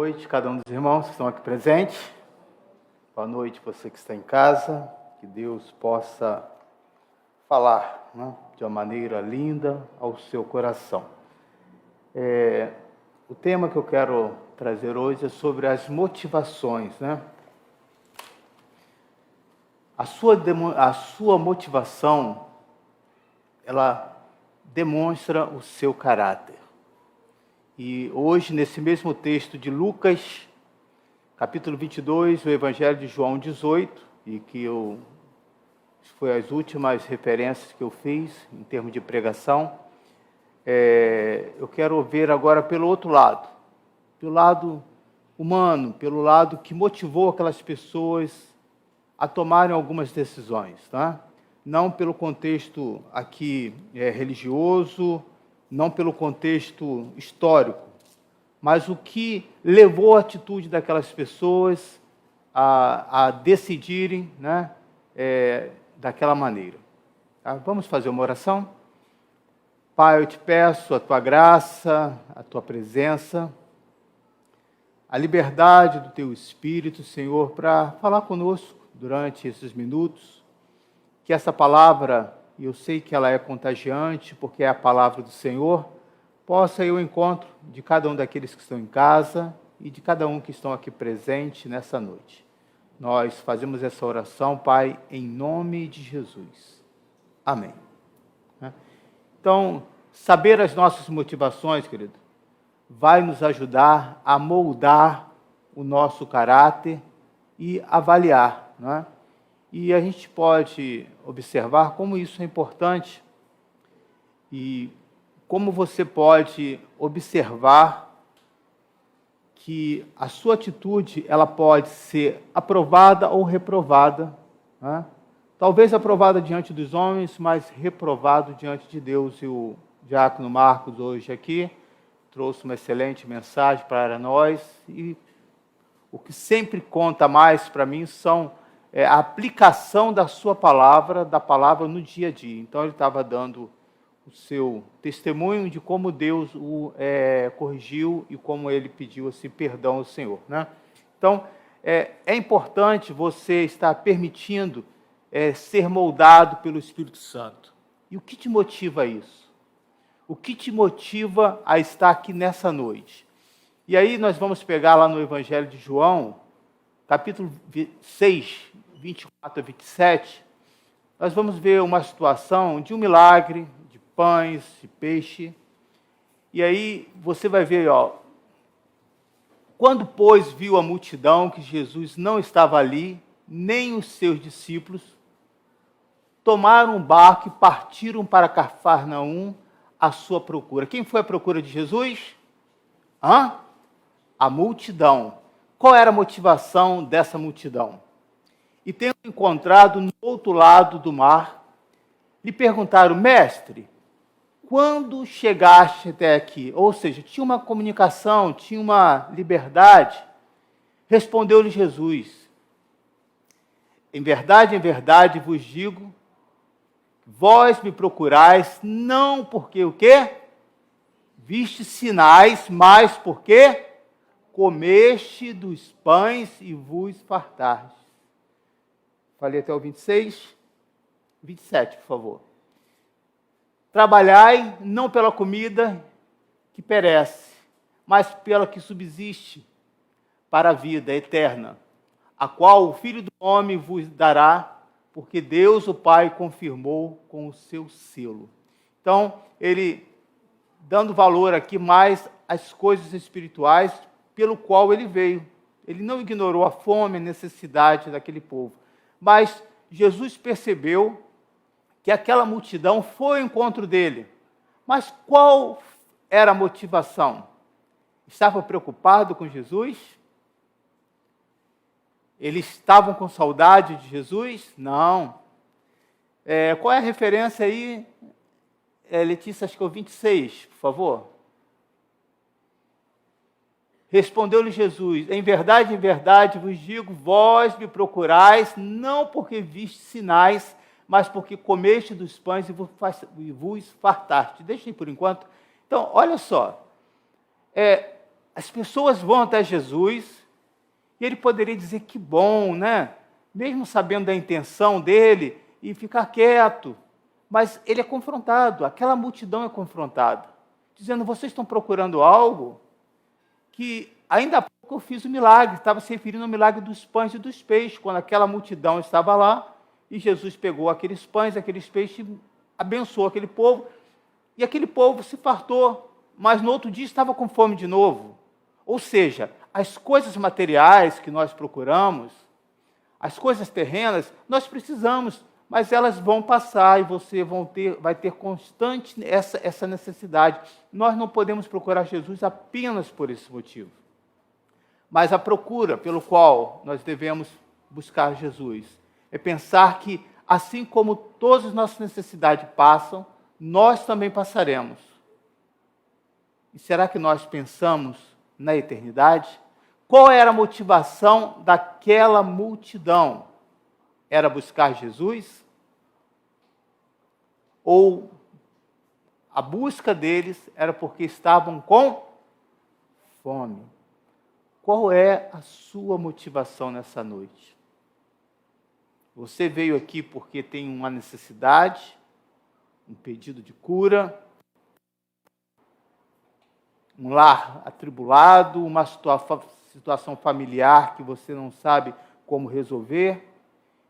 noite, cada um dos irmãos que estão aqui presentes. Boa noite, você que está em casa. Que Deus possa falar, né, de uma maneira linda ao seu coração. O tema que eu quero trazer hoje é sobre as motivações, né? A sua motivação, ela demonstra o seu caráter. E hoje, nesse mesmo texto de Lucas, capítulo 22, o Evangelho de João 18, e que foi as últimas referências que eu fiz em termos de pregação, eu quero ver agora pelo outro lado, pelo lado humano, pelo lado que motivou aquelas pessoas a tomarem algumas decisões, tá? Não pelo contexto aqui religioso, não pelo contexto histórico, mas o que levou a atitude daquelas pessoas a decidirem, né, daquela maneira. Tá? Vamos fazer uma oração? Pai, eu te peço a tua graça, a tua presença, a liberdade do teu Espírito, Senhor, para falar conosco durante esses minutos, que essa palavra, e eu sei que ela é contagiante, porque é a palavra do Senhor, possa ir ao encontro de cada um daqueles que estão em casa e de cada um que estão aqui presente nessa noite. Nós fazemos essa oração, Pai, em nome de Jesus. Amém. Então, saber as nossas motivações, querido, vai nos ajudar a moldar o nosso caráter e avaliar, não é? E a gente pode observar como isso é importante e como você pode observar que a sua atitude ela pode ser aprovada ou reprovada, né? Talvez aprovada diante dos homens, mas reprovado diante de Deus. E o diácono Marcos hoje aqui trouxe uma excelente mensagem para nós, e o que sempre conta mais para mim são a aplicação da sua palavra, da palavra no dia a dia. Então ele estava dando o seu testemunho de como Deus o corrigiu e como ele pediu assim, perdão ao Senhor, né? Então é importante você estar permitindo ser moldado pelo Espírito Santo. E o que te motiva a isso? O que te motiva a estar aqui nessa noite? E aí nós vamos pegar lá no Evangelho de João, capítulo 6, 24 a 27, nós vamos ver uma situação de um milagre, de pães, de peixe. E aí você vai ver, quando, pois, viu a multidão que Jesus não estava ali, nem os seus discípulos, tomaram um barco e partiram para Cafarnaum à sua procura. Quem foi à procura de Jesus? A multidão. Qual era a motivação dessa multidão? E tendo encontrado no outro lado do mar, lhe perguntaram: mestre, quando chegaste até aqui? Ou seja, tinha uma comunicação, tinha uma liberdade. Respondeu-lhe Jesus: em verdade vos digo, vós me procurais, não porque o quê? Viste sinais, mas porque comeste dos pães e vos fartastes. Falei até o 26, 27, por favor. Trabalhai não pela comida que perece, mas pela que subsiste para a vida eterna, a qual o Filho do Homem vos dará, porque Deus, o Pai, confirmou com o seu selo. Então, ele dando valor aqui mais às coisas espirituais pelo qual ele veio. Ele não ignorou a fome, a necessidade daquele povo. Mas Jesus percebeu que aquela multidão foi ao encontro dele. Mas qual era a motivação? Estava preocupado com Jesus? Eles estavam com saudade de Jesus? Não. Qual é a referência aí, Letícia? Acho que é o 26, por favor. Respondeu-lhe Jesus: em verdade vos digo, vós me procurais, não porque viste sinais, mas porque comeste dos pães e vos fartaste. Deixa aí por enquanto. Então, olha só. as pessoas vão até Jesus e ele poderia dizer que bom, né? Mesmo sabendo da intenção dele e ficar quieto. Mas ele é confrontado, aquela multidão é confrontada, dizendo, vocês estão procurando algo que ainda há pouco eu fiz o milagre, estava se referindo ao milagre dos pães e dos peixes, quando aquela multidão estava lá, e Jesus pegou aqueles pães, aqueles peixes, abençoou aquele povo, e aquele povo se fartou, mas no outro dia estava com fome de novo. Ou seja, as coisas materiais que nós procuramos, as coisas terrenas, nós precisamos, mas elas vão passar e você vai ter constante essa necessidade. Nós não podemos procurar Jesus apenas por esse motivo. Mas a procura pelo qual nós devemos buscar Jesus é pensar que, assim como todas as nossas necessidades passam, nós também passaremos. E será que nós pensamos na eternidade? Qual era a motivação daquela multidão? Era buscar Jesus? Ou a busca deles era porque estavam com fome? Qual é a sua motivação nessa noite? Você veio aqui porque tem uma necessidade, um pedido de cura, um lar atribulado, uma situação familiar que você não sabe como resolver.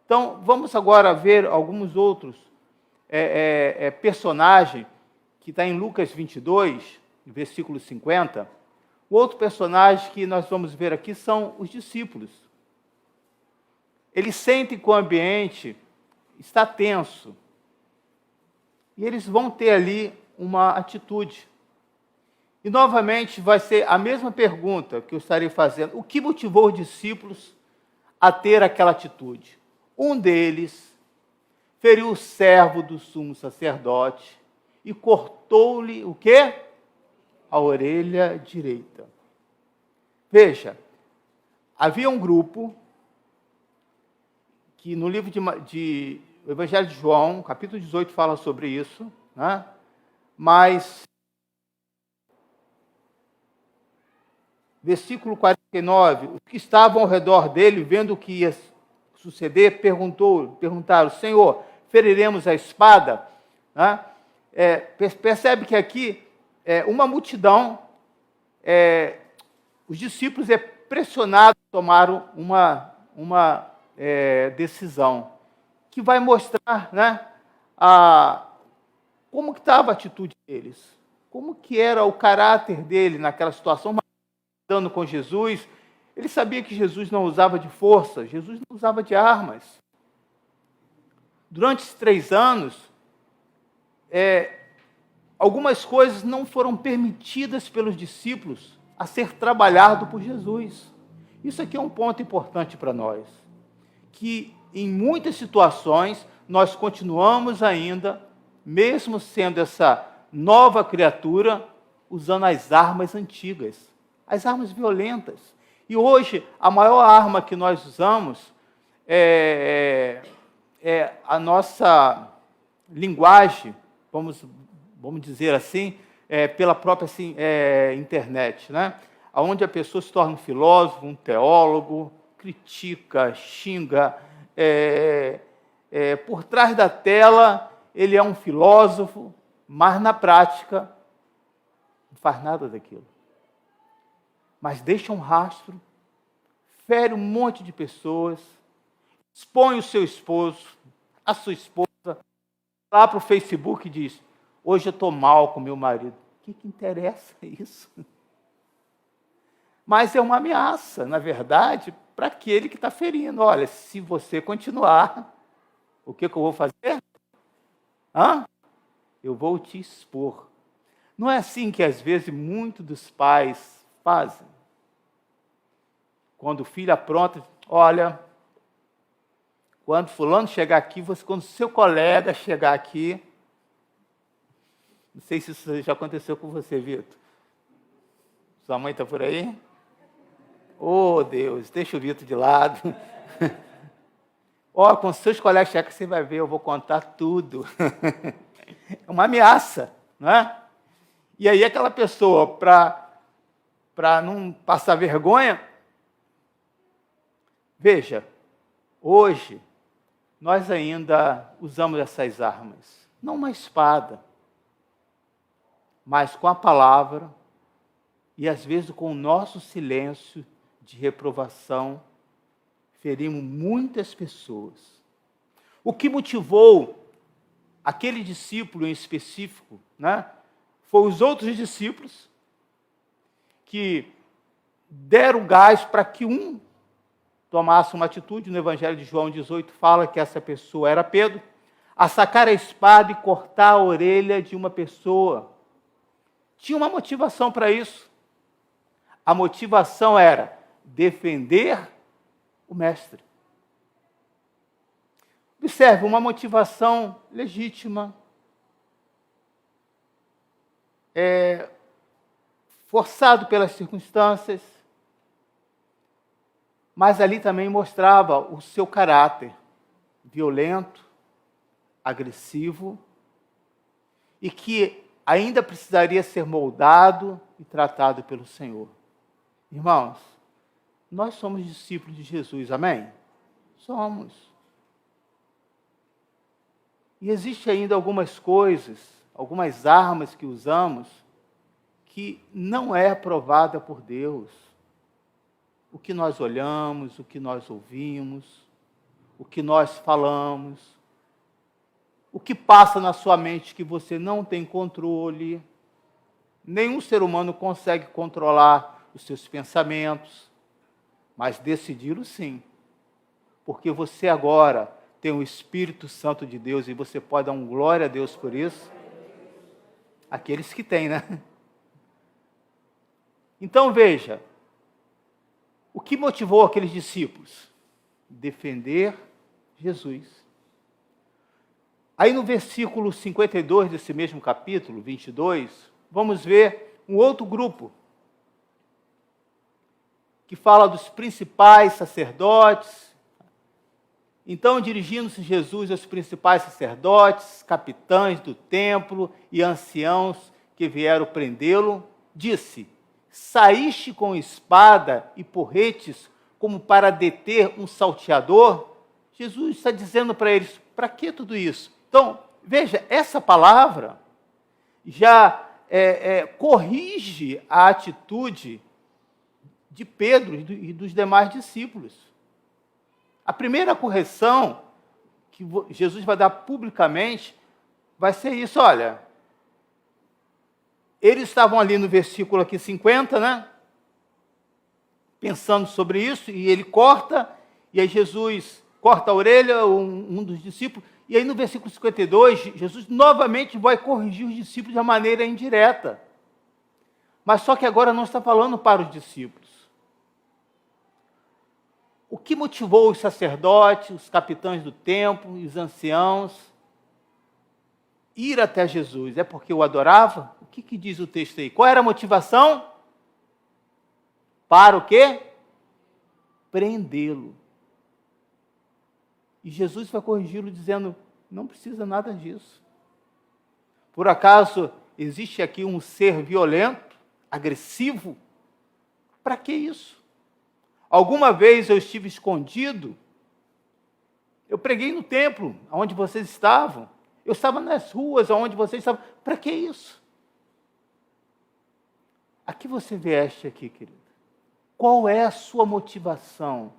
Então, vamos agora ver alguns outros personagens que está em Lucas 22, versículo 50. O outro personagem que nós vamos ver aqui são os discípulos. Eles sentem que o ambiente está tenso. E eles vão ter ali uma atitude. E novamente vai ser a mesma pergunta que eu estarei fazendo. O que motivou os discípulos a ter aquela atitude? Um deles feriu o servo do sumo sacerdote e cortou-lhe o quê? A orelha direita. Veja, havia um grupo que no livro de Evangelho de João, capítulo 18, fala sobre isso, né? Mas, versículo 49, os que estavam ao redor dele, vendo o que ia suceder, perguntaram, Senhor, feriremos a espada? Né? Percebe que aqui, uma multidão, os discípulos pressionados tomaram uma decisão, que vai mostrar, né, como que estava a atitude deles, como que era o caráter dele naquela situação, andando com Jesus. Ele sabia que Jesus não usava de força, Jesus não usava de armas. Durante esses 3 anos, algumas coisas não foram permitidas pelos discípulos a ser trabalhado por Jesus. Isso aqui é um ponto importante para nós, que em muitas situações nós continuamos ainda, mesmo sendo essa nova criatura, usando as armas antigas, as armas violentas. E hoje, a maior arma que nós usamos é a nossa linguagem, vamos dizer assim, pela própria internet, né? Onde a pessoa se torna um filósofo, um teólogo, critica, xinga. Por trás da tela, ele é um filósofo, mas na prática não faz nada daquilo. Mas deixa um rastro, fere um monte de pessoas, expõe o seu esposo, a sua esposa, lá para o Facebook e diz, hoje eu estou mal com meu marido. O que interessa isso? Mas é uma ameaça, na verdade, para aquele que está ferindo. Olha, se você continuar, o que eu vou fazer? Eu vou te expor. Não é assim que, às vezes, muitos dos pais fazem? Quando o filho apronta, olha, quando fulano chegar aqui, quando seu colega chegar aqui, não sei se isso já aconteceu com você, Vitor. Sua mãe está por aí? Oh, Deus, deixa o Vitor de lado. Com seus colegas chegarem, você vai ver, eu vou contar tudo. É uma ameaça, não é? E aí aquela pessoa, para para não passar vergonha. Veja, hoje nós ainda usamos essas armas, não uma espada, mas com a palavra e às vezes com o nosso silêncio de reprovação, ferimos muitas pessoas. O que motivou aquele discípulo em específico, foi os outros discípulos que deram gás para que um tomasse uma atitude. No Evangelho de João 18 fala que essa pessoa era Pedro, a sacar a espada e cortar a orelha de uma pessoa. Tinha uma motivação para isso. A motivação era defender o mestre. Observe, uma motivação legítima, forçado pelas circunstâncias, mas ali também mostrava o seu caráter violento, agressivo, e que ainda precisaria ser moldado e tratado pelo Senhor. Irmãos, nós somos discípulos de Jesus, amém? Somos. E existe ainda algumas coisas, algumas armas que usamos, que não é aprovada por Deus. O que nós olhamos, o que nós ouvimos, o que nós falamos, o que passa na sua mente que você não tem controle. Nenhum ser humano consegue controlar os seus pensamentos, mas decidi-lo sim, porque você agora tem o Espírito Santo de Deus e você pode dar glória a Deus por isso. Aqueles que têm, Então veja, o que motivou aqueles discípulos? Defender Jesus. Aí no versículo 52 desse mesmo capítulo, 22, vamos ver um outro grupo, que fala dos principais sacerdotes. Então, dirigindo-se Jesus aos principais sacerdotes, capitães do templo e anciãos que vieram prendê-lo, disse: saíste com espada e porretes como para deter um salteador? Jesus está dizendo para eles, para que tudo isso? Então, veja, essa palavra já corrige a atitude de Pedro e dos demais discípulos. A primeira correção que Jesus vai dar publicamente vai ser isso, olha. Eles estavam ali no versículo aqui 50, pensando sobre isso, e ele corta, e aí Jesus corta a orelha, um dos discípulos, e aí no versículo 52, Jesus novamente vai corrigir os discípulos de uma maneira indireta. Mas só que agora não está falando para os discípulos. O que motivou os sacerdotes, os capitães do templo e os anciãos ir até Jesus? É porque o adorava? O que diz o texto aí? Qual era a motivação? Para o quê? Prendê-lo. E Jesus vai corrigi-lo dizendo, não precisa nada disso. Por acaso existe aqui um ser violento, agressivo? Para que isso? Alguma vez eu estive escondido, eu preguei no templo, onde vocês estavam, eu estava nas ruas, onde vocês estavam, para que isso? A que você vieste aqui, querido? Qual é a sua motivação?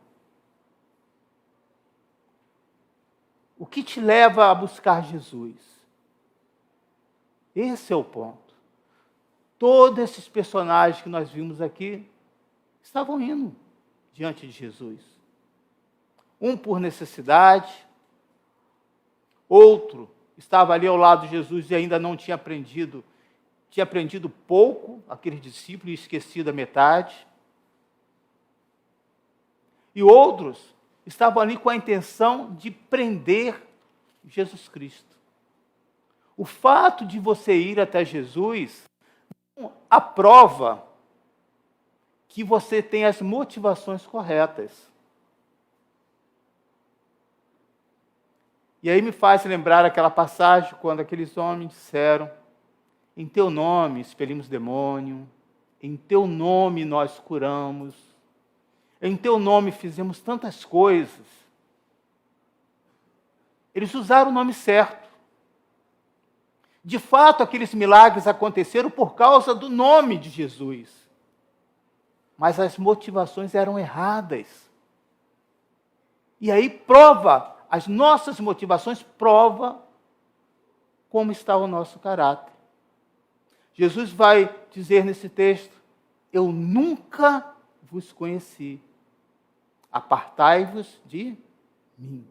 O que te leva a buscar Jesus? Esse é o ponto. Todos esses personagens que nós vimos aqui estavam indo diante de Jesus. Um por necessidade, outro estava ali ao lado de Jesus e ainda não tinha aprendido pouco, aquele discípulo, e esquecido a metade. E outros estavam ali com a intenção de prender Jesus Cristo. O fato de você ir até Jesus não aprova que você tem as motivações corretas. E aí me faz lembrar aquela passagem quando aqueles homens disseram, em teu nome expelimos demônio, em teu nome nós curamos, em teu nome fizemos tantas coisas. Eles usaram o nome certo. De fato, aqueles milagres aconteceram por causa do nome de Jesus. Mas as motivações eram erradas. E aí prova, as nossas motivações prova como está o nosso caráter. Jesus vai dizer nesse texto: eu nunca vos conheci. Apartai-vos de mim.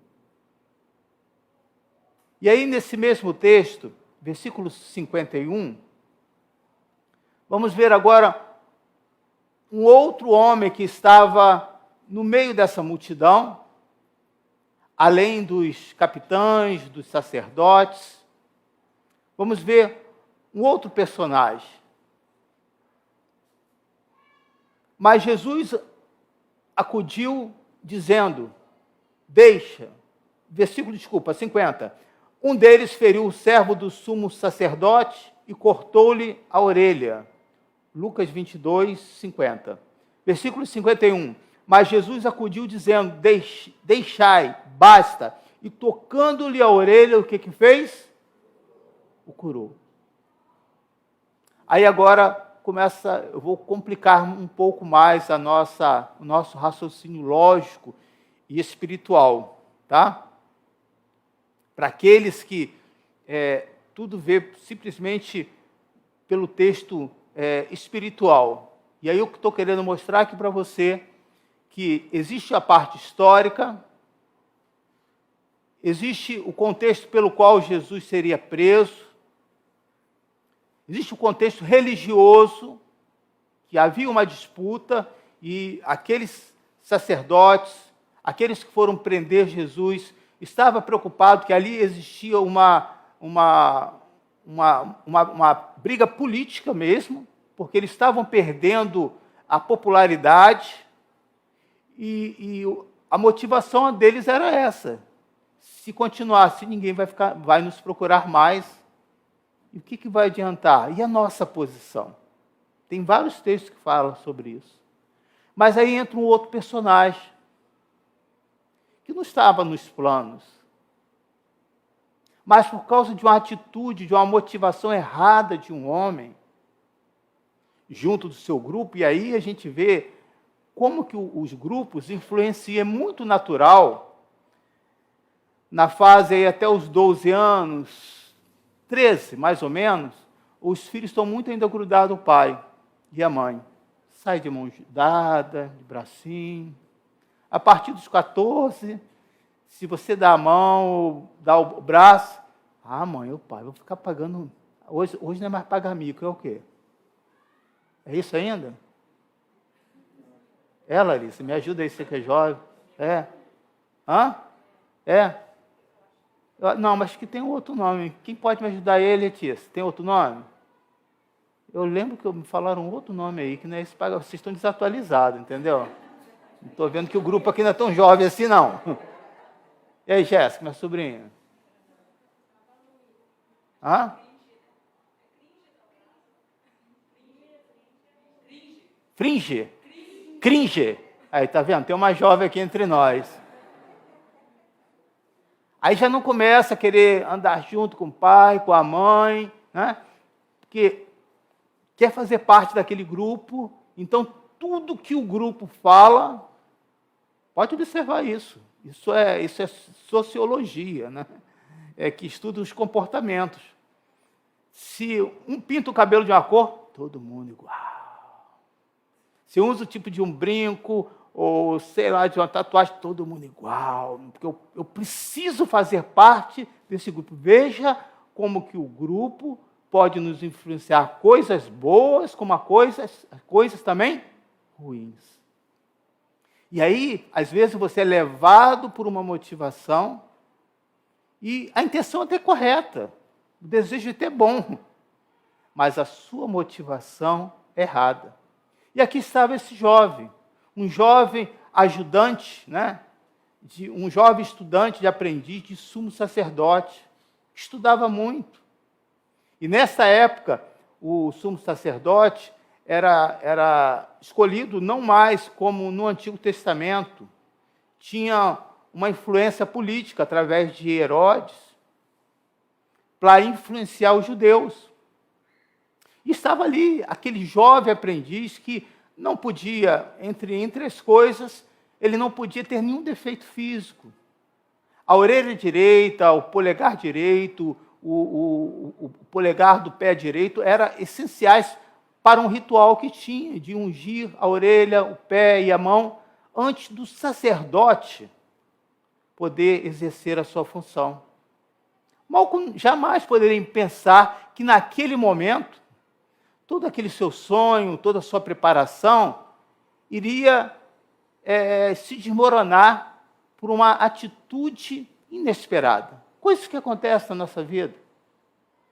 E aí, nesse mesmo texto, versículo 51, vamos ver agora um outro homem que estava no meio dessa multidão, além dos capitães, dos sacerdotes. Vamos ver um outro personagem. Mas Jesus acudiu dizendo, versículo 50, um deles feriu o servo do sumo sacerdote e cortou-lhe a orelha. Lucas 22, 50. Versículo 51, mas Jesus acudiu dizendo, deixai, basta, e tocando-lhe a orelha, o que fez? O curou. Aí agora eu vou complicar um pouco mais o nosso raciocínio lógico e espiritual, tá? Para aqueles que tudo vê simplesmente pelo texto espiritual. E aí eu estou querendo mostrar aqui para você que existe a parte histórica, existe o contexto pelo qual Jesus seria preso, existe o contexto religioso, que havia uma disputa e aqueles sacerdotes, aqueles que foram prender Jesus, estavam preocupados que ali existia uma briga política mesmo, porque eles estavam perdendo a popularidade e a motivação deles era essa. Se continuasse, ninguém vai nos procurar mais. E o que vai adiantar? E a nossa posição? Tem vários textos que falam sobre isso. Mas aí entra um outro personagem, que não estava nos planos. Mas por causa de uma atitude, de uma motivação errada de um homem, junto do seu grupo, e aí a gente vê como que os grupos influenciam, é muito natural, na fase aí até os 12 anos, 13, mais ou menos, os filhos estão muito ainda grudados ao pai e à mãe. Sai de mão dada, de bracinho. A partir dos 14, se você dá a mão, dá o braço, mãe, o pai, vou ficar pagando. Hoje não é mais pagar mico, é o quê? É isso ainda? Larissa, me ajuda aí, você que é jovem. Hã? Não, mas que tem um outro nome. Quem pode me ajudar aí, Letícia? Tem outro nome? Eu lembro que me falaram um outro nome aí, que não é esse paga. Vocês estão desatualizados, entendeu? Não estou vendo que o grupo aqui não é tão jovem assim, não. E aí, Jéssica, minha sobrinha? Hã? Fringe? Cringe. Aí, tá vendo? Tem uma jovem aqui entre nós. Aí já não começa a querer andar junto com o pai, com a mãe, né? Porque quer fazer parte daquele grupo, então tudo que o grupo fala, pode observar isso. Isso é sociologia, né? Que estuda os comportamentos. Se um pinta o cabelo de uma cor, todo mundo igual. Se usa o tipo de um brinco, ou sei lá, de uma tatuagem, todo mundo igual, porque eu preciso fazer parte desse grupo. Veja como que o grupo pode nos influenciar coisas boas, como coisas também ruins. E aí, às vezes, você é levado por uma motivação, e a intenção até é correta, o desejo é até bom, mas a sua motivação é errada. E aqui estava esse jovem, um jovem ajudante, né? Um jovem estudante de aprendiz de sumo sacerdote, estudava muito. E nessa época, o sumo sacerdote era escolhido não mais como no Antigo Testamento, tinha uma influência política através de Herodes para influenciar os judeus. E estava ali aquele jovem aprendiz que não podia, entre as coisas, ele não podia ter nenhum defeito físico. A orelha direita, o polegar direito, o polegar do pé direito eram essenciais para um ritual que tinha, de ungir a orelha, o pé e a mão, antes do sacerdote poder exercer a sua função. Malcolm jamais poderia pensar que naquele momento, todo aquele seu sonho, toda a sua preparação, iria se desmoronar por uma atitude inesperada. Coisas que acontecem na nossa vida.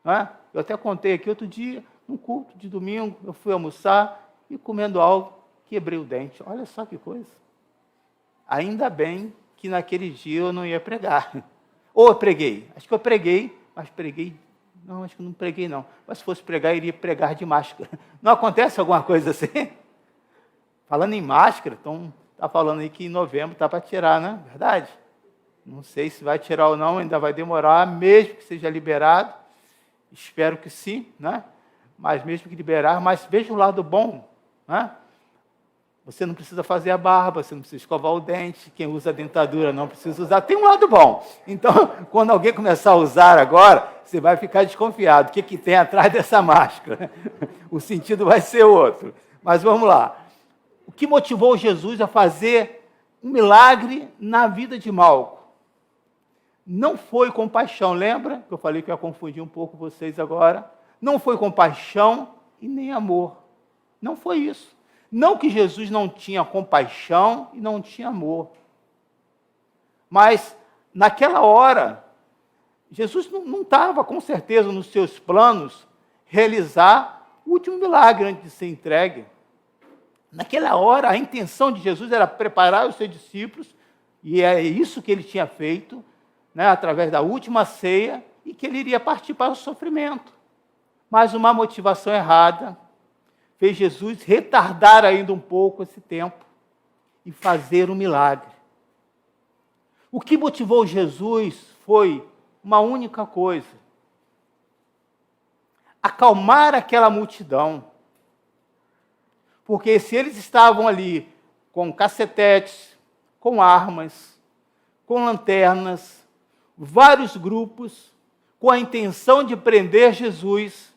Não é? Eu até contei aqui outro dia, num culto de domingo, eu fui almoçar e comendo algo, quebrei o dente. Olha só que coisa. Ainda bem que naquele dia eu não ia pregar. Ou eu preguei. Acho que eu preguei, mas preguei... Não, acho que não preguei não. Mas se fosse pregar, eu iria pregar de máscara. Não acontece alguma coisa assim? Falando em máscara, então está falando aí que em novembro está para tirar, né? Verdade? Não sei se vai tirar ou não, ainda vai demorar, mesmo que seja liberado. Espero que sim, né? Mas mesmo que liberar, mas veja o lado bom, né? Você não precisa fazer a barba, você não precisa escovar o dente, quem usa dentadura não precisa usar. Tem um lado bom. Então, quando alguém começar a usar agora, você vai ficar desconfiado. O que tem atrás dessa máscara? O sentido vai ser outro. Mas vamos lá. O que motivou Jesus a fazer um milagre na vida de Malco? Não foi compaixão, lembra? Que eu falei que eu ia confundir um pouco vocês agora. Não foi compaixão e nem amor. Não foi isso. Não que Jesus não tinha compaixão e não tinha amor. Mas, naquela hora, Jesus não estava, com certeza, nos seus planos, realizar o último milagre antes de ser entregue. Naquela hora, a intenção de Jesus era preparar os seus discípulos, e é isso que ele tinha feito, né, através da última ceia, e que ele iria partir para o sofrimento. Mas uma motivação errada fez Jesus retardar ainda um pouco esse tempo e fazer um milagre. O que motivou Jesus foi uma única coisa: acalmar aquela multidão. Porque se eles estavam ali com cacetetes, com armas, com lanternas, vários grupos, com a intenção de prender Jesus,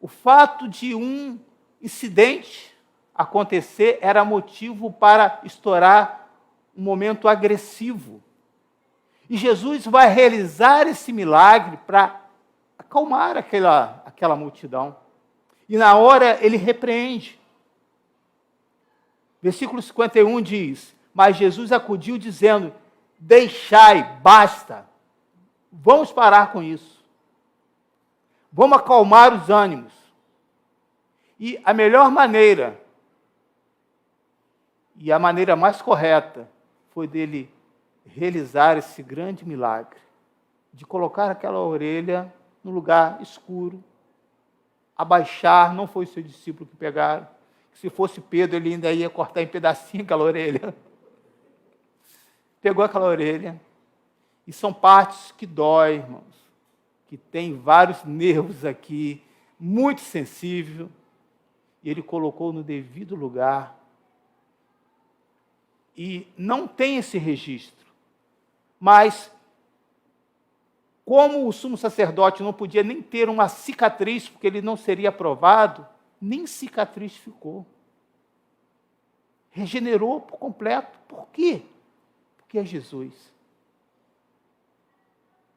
o fato de um incidente acontecer era motivo para estourar um momento agressivo. E Jesus vai realizar esse milagre para acalmar aquela multidão. E na hora ele repreende. Versículo 51 diz: mas Jesus acudiu dizendo: deixai, basta. Vamos parar com isso. Vamos acalmar os ânimos. E a melhor maneira, e a maneira mais correta, foi dele realizar esse grande milagre, de colocar aquela orelha no lugar escuro, abaixar. Não foi o seu discípulo que pegaram. Se fosse Pedro, ele ainda ia cortar em pedacinho aquela orelha. Pegou aquela orelha, e são partes que dói, irmãos, que tem vários nervos aqui, muito sensível, e ele colocou no devido lugar. E não tem esse registro. Mas, como o sumo sacerdote não podia nem ter uma cicatriz, porque ele não seria aprovado, nem cicatriz ficou. Regenerou por completo. Por quê? Porque é Jesus.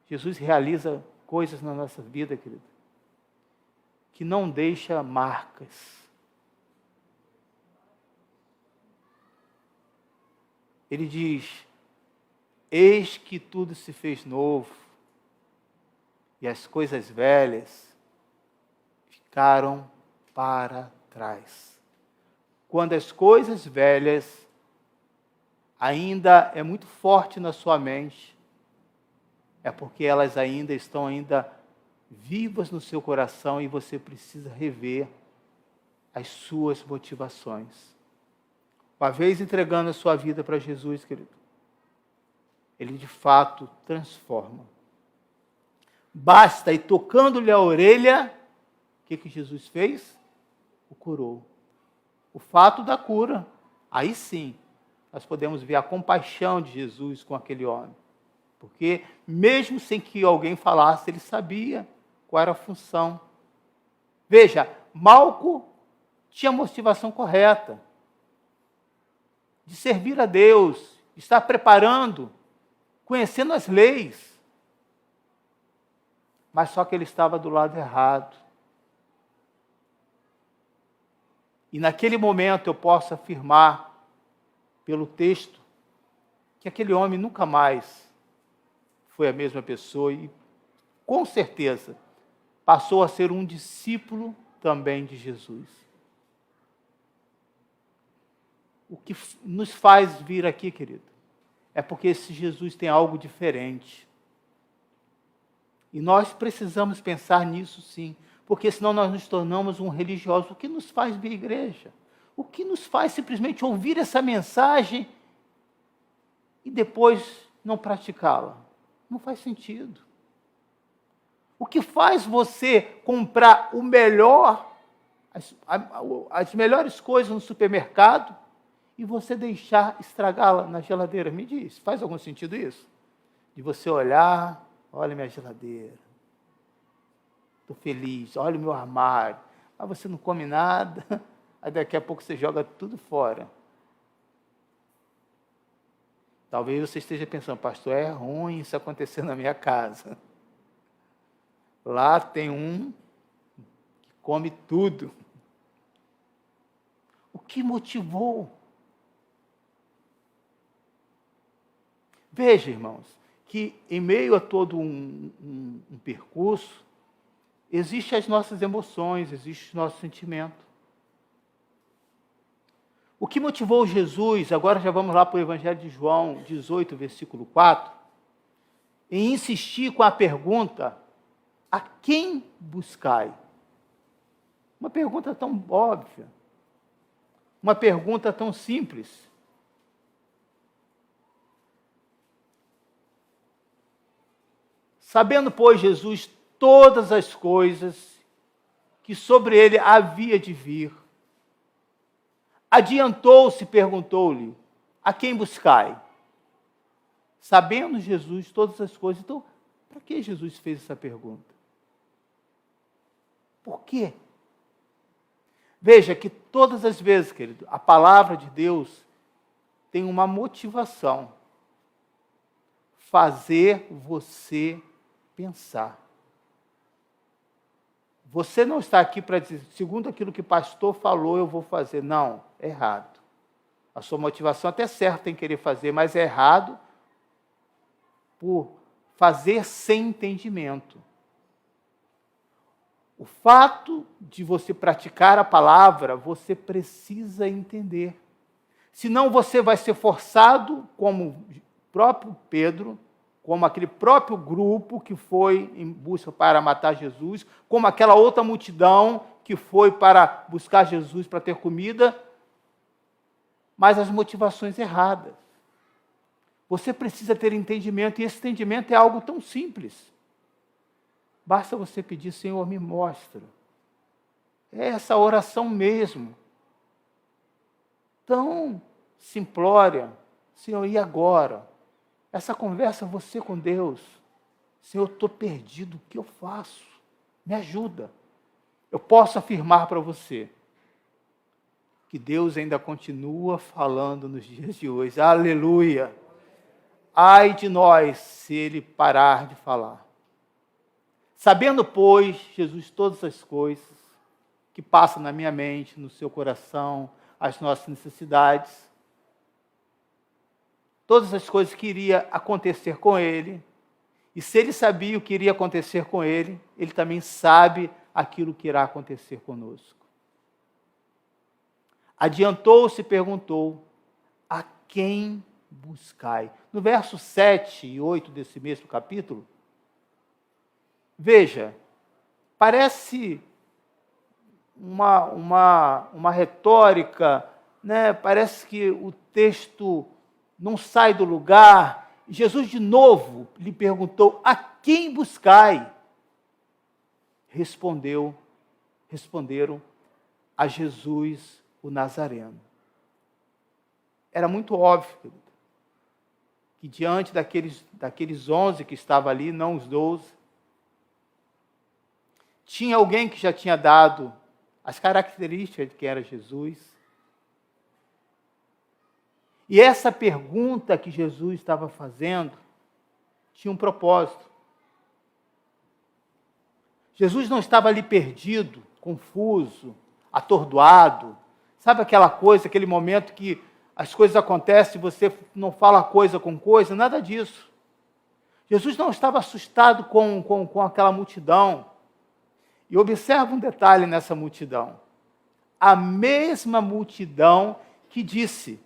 Jesus realiza coisas na nossa vida, querido, que não deixa marcas. Ele diz: eis que tudo se fez novo, e as coisas velhas ficaram para trás. Quando as coisas velhas ainda é muito forte na sua mente, é porque elas ainda estão vivas no seu coração e você precisa rever as suas motivações. Uma vez entregando a sua vida para Jesus, querido, Ele de fato transforma. Basta, e tocando-lhe a orelha, o que Jesus fez? O curou. O fato da cura, aí sim, nós podemos ver a compaixão de Jesus com aquele homem. Porque mesmo sem que alguém falasse, ele sabia qual era a função. Veja, Malco tinha a motivação correta de servir a Deus, de estar preparando, conhecendo as leis. Mas só que ele estava do lado errado. E naquele momento eu posso afirmar, pelo texto, que aquele homem nunca mais foi a mesma pessoa e, com certeza, passou a ser um discípulo também de Jesus. O que nos faz vir aqui, querido, é porque esse Jesus tem algo diferente. E nós precisamos pensar nisso sim, porque senão nós nos tornamos um religioso. O que nos faz vir à igreja? O que nos faz simplesmente ouvir essa mensagem e depois não praticá-la? Não faz sentido. O que faz você comprar o melhor, as melhores coisas no supermercado e você deixar estragá-la na geladeira? Me diz, faz algum sentido isso? De você olhar, olha minha geladeira, estou feliz, olha o meu armário, mas você não come nada, aí daqui a pouco você joga tudo fora. Talvez você esteja pensando, pastor, é ruim isso acontecer na minha casa. Lá tem um que come tudo. O que motivou? Veja, irmãos, que em meio a todo um percurso, existem as nossas emoções, existe o nosso sentimento. O que motivou Jesus, agora já vamos lá para o Evangelho de João 18, versículo 4, em insistir com a pergunta, a quem buscai? Uma pergunta tão óbvia, uma pergunta tão simples. Sabendo, pois, Jesus todas as coisas que sobre ele havia de vir, adiantou-se e perguntou-lhe, a quem buscai? Sabendo Jesus todas as coisas, então, para que Jesus fez essa pergunta? Por quê? Veja que todas as vezes, querido, a palavra de Deus tem uma motivação, fazer você pensar. Você não está aqui para dizer, segundo aquilo que o pastor falou, eu vou fazer. Não, é errado. A sua motivação até é certa em querer fazer, mas é errado por fazer sem entendimento. O fato de você praticar a palavra, você precisa entender. Senão você vai ser forçado, como o próprio Pedro, como aquele próprio grupo que foi em busca para matar Jesus, como aquela outra multidão que foi para buscar Jesus para ter comida, mas as motivações erradas. Você precisa ter entendimento, e esse entendimento é algo tão simples. Basta você pedir, Senhor, me mostra. É essa oração mesmo, tão simplória. Senhor, e agora? Essa conversa você com Deus. Senhor, eu estou perdido, o que eu faço? Me ajuda. Eu posso afirmar para você que Deus ainda continua falando nos dias de hoje. Aleluia! Ai de nós se Ele parar de falar. Sabendo, pois, Jesus, todas as coisas que passam na minha mente, no seu coração, as nossas necessidades, todas as coisas que iria acontecer com Ele, e se Ele sabia o que iria acontecer com Ele, Ele também sabe aquilo que irá acontecer conosco. Adiantou-se e perguntou, a quem buscai? No verso 7 e 8 desse mesmo capítulo, veja, parece uma retórica, né? Parece que o texto não sai do lugar. Jesus de novo lhe perguntou: a quem buscai? Responderam a Jesus o Nazareno. Era muito óbvio, querido, que diante daqueles 11 que estavam ali, não os 12, tinha alguém que já tinha dado as características de quem era Jesus. E essa pergunta que Jesus estava fazendo tinha um propósito. Jesus não estava ali perdido, confuso, atordoado. Sabe aquela coisa, aquele momento que as coisas acontecem e você não fala coisa com coisa? Nada disso. Jesus não estava assustado com aquela multidão. E observa um detalhe nessa multidão. A mesma multidão que disse: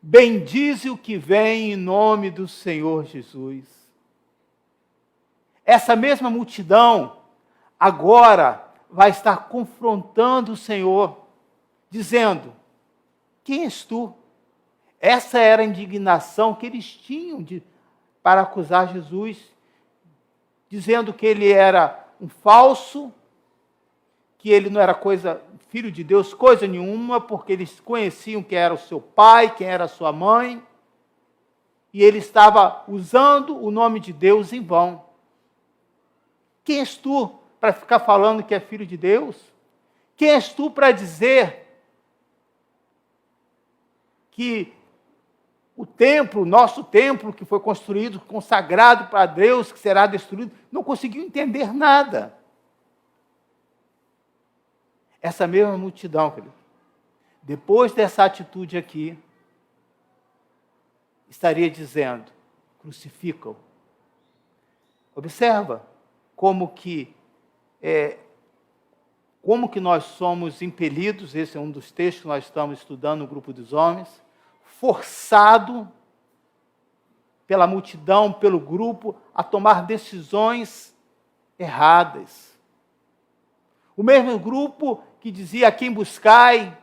bendize o que vem em nome do Senhor Jesus. Essa mesma multidão agora vai estar confrontando o Senhor, dizendo: quem és tu? Essa era a indignação que eles tinham para acusar Jesus, dizendo que ele era um falso, que ele não era filho de Deus, coisa nenhuma, porque eles conheciam quem era o seu pai, quem era a sua mãe, e ele estava usando o nome de Deus em vão. Quem és tu para ficar falando que é filho de Deus? Quem és tu para dizer que o templo, nosso templo, que foi construído, consagrado para Deus, que será destruído, não conseguiu entender nada? Essa mesma multidão, querido, depois dessa atitude aqui, estaria dizendo: crucificam. Observa como que nós somos impelidos, esse é um dos textos que nós estamos estudando no grupo dos homens, forçado pela multidão, pelo grupo, a tomar decisões erradas. O mesmo grupo que dizia: a quem buscai,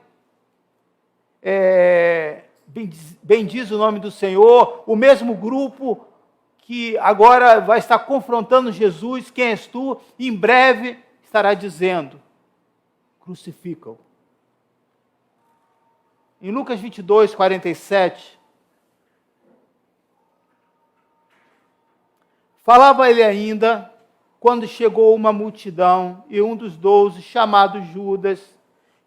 bendiz o nome do Senhor, o mesmo grupo que agora vai estar confrontando Jesus: quem és tu? E em breve estará dizendo: crucificam. Em Lucas 22, 47, falava ele ainda, quando chegou uma multidão, e um dos 12, chamado Judas,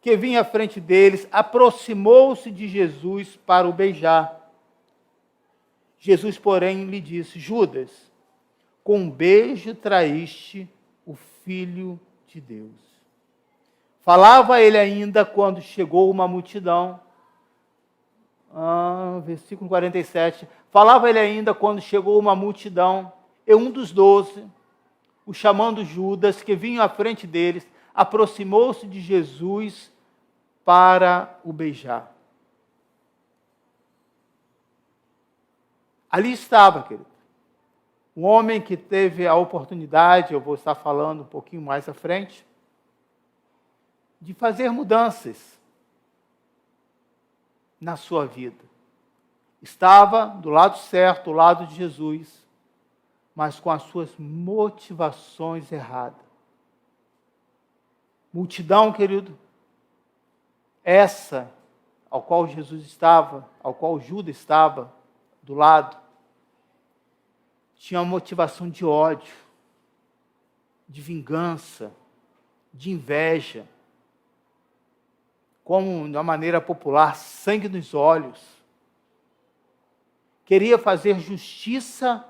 que vinha à frente deles, aproximou-se de Jesus para o beijar. Jesus, porém, lhe disse: Judas, com um beijo traíste o Filho de Deus. Falava ele ainda quando chegou uma multidão. Versículo 47. Falava ele ainda quando chegou uma multidão, e um dos 12, o chamando Judas, que vinha à frente deles, aproximou-se de Jesus para o beijar. Ali estava, querido, um homem que teve a oportunidade, eu vou estar falando um pouquinho mais à frente, de fazer mudanças na sua vida. Estava do lado certo, do lado de Jesus, mas com as suas motivações erradas. Multidão, querido, essa ao qual Jesus estava, ao qual Judas estava do lado, tinha uma motivação de ódio, de vingança, de inveja, como, de uma maneira popular, sangue nos olhos. Queria fazer justiça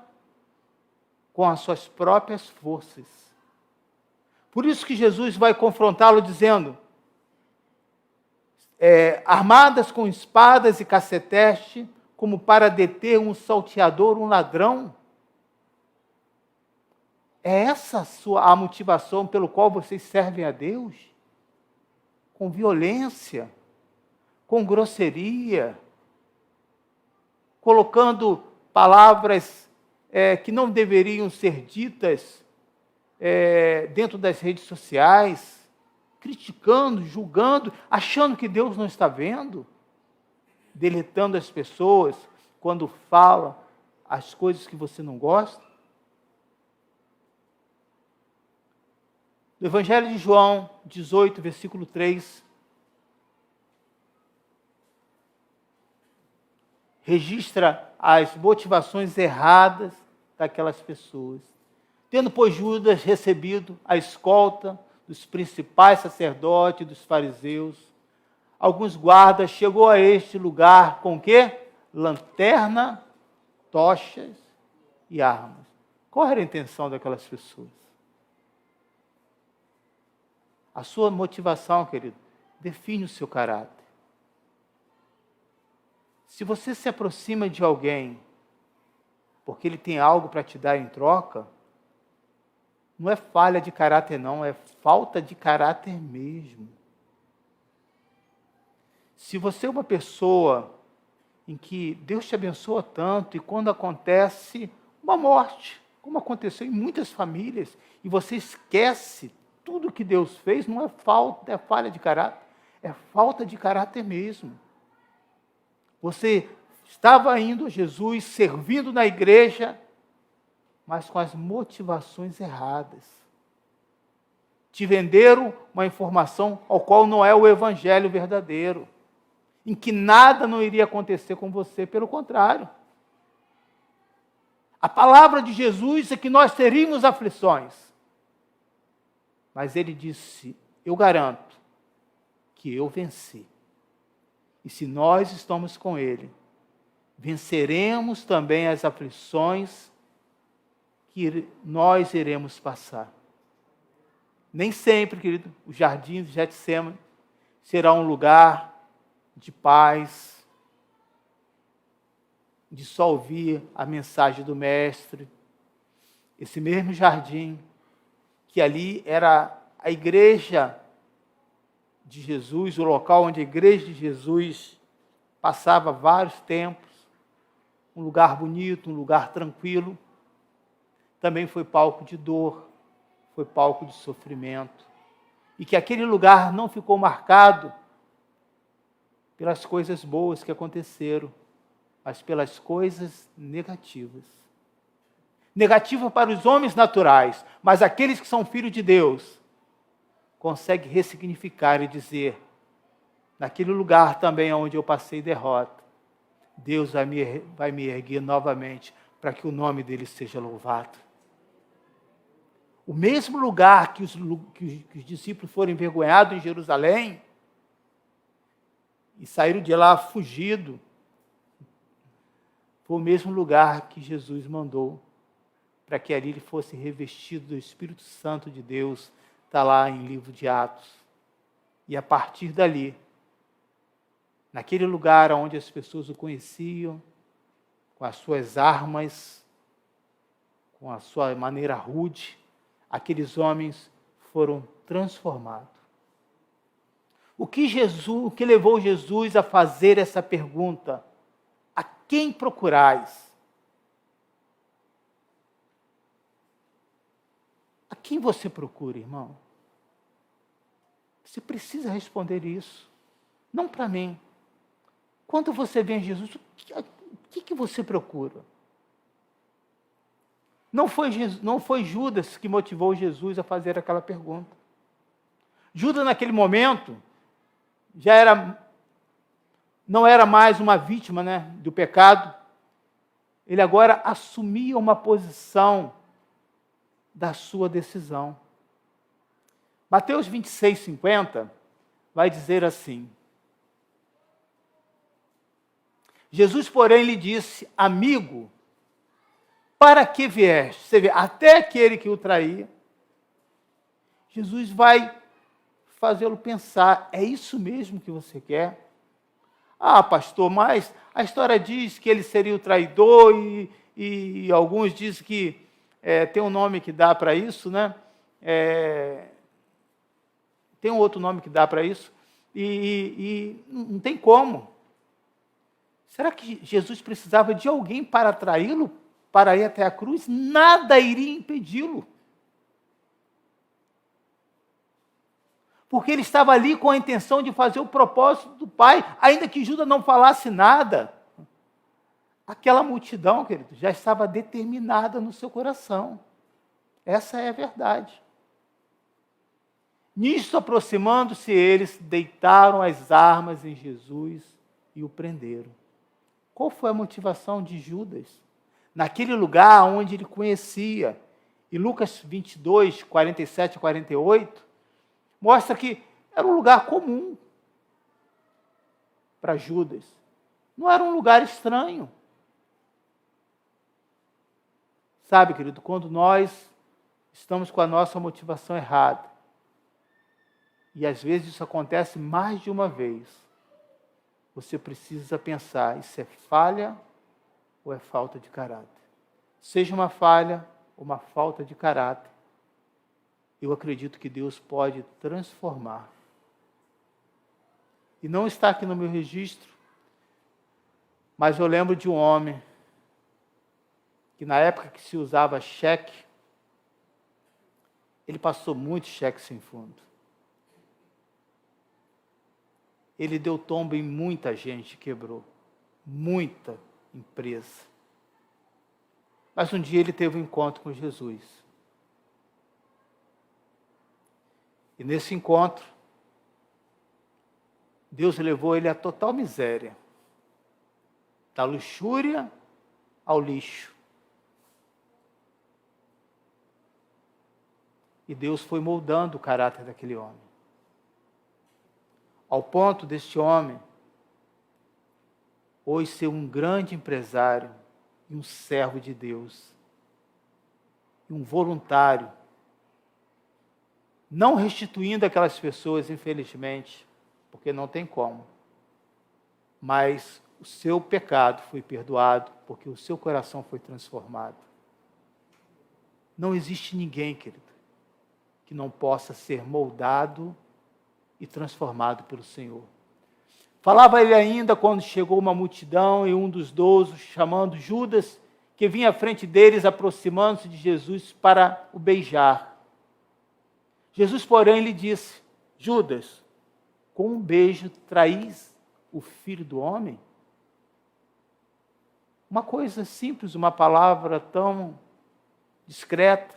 com as suas próprias forças. Por isso que Jesus vai confrontá-lo dizendo: armadas com espadas e cacetete, como para deter um salteador, um ladrão. É essa a motivação pelo qual vocês servem a Deus? Com violência, com grosseria, colocando palavras que não deveriam ser ditas dentro das redes sociais, criticando, julgando, achando que Deus não está vendo, deletando as pessoas quando fala as coisas que você não gosta? No Evangelho de João 18, versículo 3, registra as motivações erradas daquelas pessoas. Tendo, pois, Judas recebido a escolta dos principais sacerdotes, dos fariseus, alguns guardas, chegou a este lugar com o quê? Lanterna, tochas e armas. Qual era a intenção daquelas pessoas? A sua motivação, querido, define o seu caráter. Se você se aproxima de alguém porque ele tem algo para te dar em troca, não é falha de caráter não, é falta de caráter mesmo. Se você é uma pessoa em que Deus te abençoa tanto e quando acontece uma morte, como aconteceu em muitas famílias, e você esquece tudo que Deus fez, não é falha de caráter, é falta de caráter mesmo. Você estava indo a Jesus, servindo na igreja, mas com as motivações erradas. Te venderam uma informação ao qual não é o evangelho verdadeiro, em que nada não iria acontecer com você, pelo contrário. A palavra de Jesus é que nós teríamos aflições. Mas ele disse, eu garanto que eu venci. E se nós estamos com ele, venceremos também as aflições que nós iremos passar. Nem sempre, querido, o jardim de Getsêmani será um lugar de paz, de só ouvir a mensagem do Mestre. Esse mesmo jardim, que ali era a igreja de Jesus, o local onde a igreja de Jesus passava vários tempos, um lugar bonito, um lugar tranquilo, também foi palco de dor, foi palco de sofrimento. E que aquele lugar não ficou marcado pelas coisas boas que aconteceram, mas pelas coisas negativas. Negativa para os homens naturais, mas aqueles que são filhos de Deus, conseguem ressignificar e dizer, naquele lugar também onde eu passei derrota, Deus vai me erguer novamente, para que o nome dele seja louvado. O mesmo lugar que os discípulos foram envergonhados em Jerusalém, e saíram de lá fugidos, foi o mesmo lugar que Jesus mandou para que ali ele fosse revestido do Espírito Santo de Deus, está lá em livro de Atos. E a partir dali, naquele lugar onde as pessoas o conheciam, com as suas armas, com a sua maneira rude, aqueles homens foram transformados. O que levou Jesus a fazer essa pergunta? A quem procurais? A quem você procura, irmão? Você precisa responder isso. Não para mim. Quando você vem a Jesus, o que você procura? Não foi Judas que motivou Jesus a fazer aquela pergunta. Judas, naquele momento, não era mais uma vítima, do pecado. Ele agora assumia uma posição da sua decisão. Mateus 26, 50 vai dizer assim: Jesus, porém, lhe disse, amigo, para que vieste? Você vê, até aquele que o traía, Jesus vai fazê-lo pensar, é isso mesmo que você quer? Ah, pastor, mas a história diz que ele seria o traidor e alguns dizem que tem um nome que dá para isso, tem um outro nome que dá para isso, e não tem como. Será que Jesus precisava de alguém para traí-lo, para ir até a cruz? Nada iria impedi-lo. porque ele estava ali com a intenção de fazer o propósito do Pai, ainda que Judas não falasse nada. Aquela multidão, querido, já estava determinada no seu coração. Essa é a verdade. Nisto, aproximando-se eles, deitaram as armas em Jesus e o prenderam. Qual foi a motivação de Judas? Naquele lugar onde ele conhecia. E Lucas 22, 47 e 48, mostra que era um lugar comum para Judas. Não era um lugar estranho. Sabe, querido, quando nós estamos com a nossa motivação errada, e às vezes isso acontece mais de uma vez, você precisa pensar, isso é falha ou é falta de caráter? Seja uma falha ou uma falta de caráter, eu acredito que Deus pode transformar. E não está aqui no meu registro, mas eu lembro de um homem que na época que se usava cheque, ele passou muito cheque sem fundo. Ele deu tombo em muita gente, quebrou muita empresa. Mas um dia ele teve um encontro com Jesus. E nesse encontro, Deus levou ele à total miséria, da luxúria ao lixo. E Deus foi moldando o caráter daquele homem. Ao ponto deste homem hoje ser um grande empresário e um servo de Deus, e um voluntário, não restituindo aquelas pessoas, infelizmente, porque não tem como, mas o seu pecado foi perdoado, porque o seu coração foi transformado. Não existe ninguém, querido, que não possa ser moldado e transformado pelo Senhor. Falava ele ainda quando chegou uma multidão e um dos 12, chamando Judas, que vinha à frente deles, aproximando-se de Jesus para o beijar. Jesus, porém, lhe disse: Judas, com um beijo traís o Filho do Homem? Uma coisa simples, uma palavra tão discreta,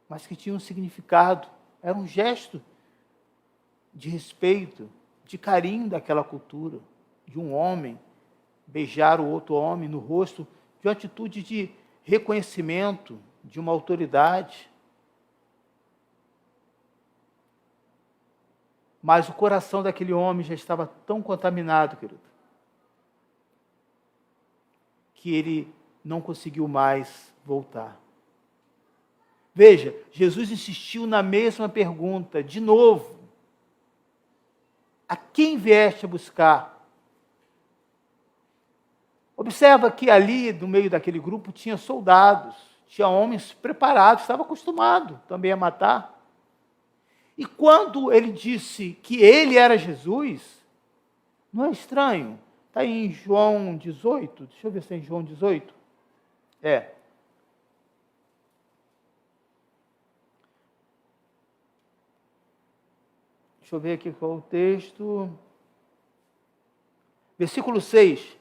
mas que tinha um significado. Era um gesto de respeito, de carinho daquela cultura, de um homem beijar o outro homem no rosto, de uma atitude de reconhecimento, de uma autoridade. Mas o coração daquele homem já estava tão contaminado, querido, que ele não conseguiu mais voltar. Veja, Jesus insistiu na mesma pergunta, de novo. A quem vieste a buscar? Observa que ali, no meio daquele grupo, tinha soldados, tinha homens preparados, estava acostumado também a matar. E quando ele disse que ele era Jesus, não é estranho? Está em João 18, deixa eu ver se é em João 18. Deixa eu ver aqui qual é o texto. Versículo 6.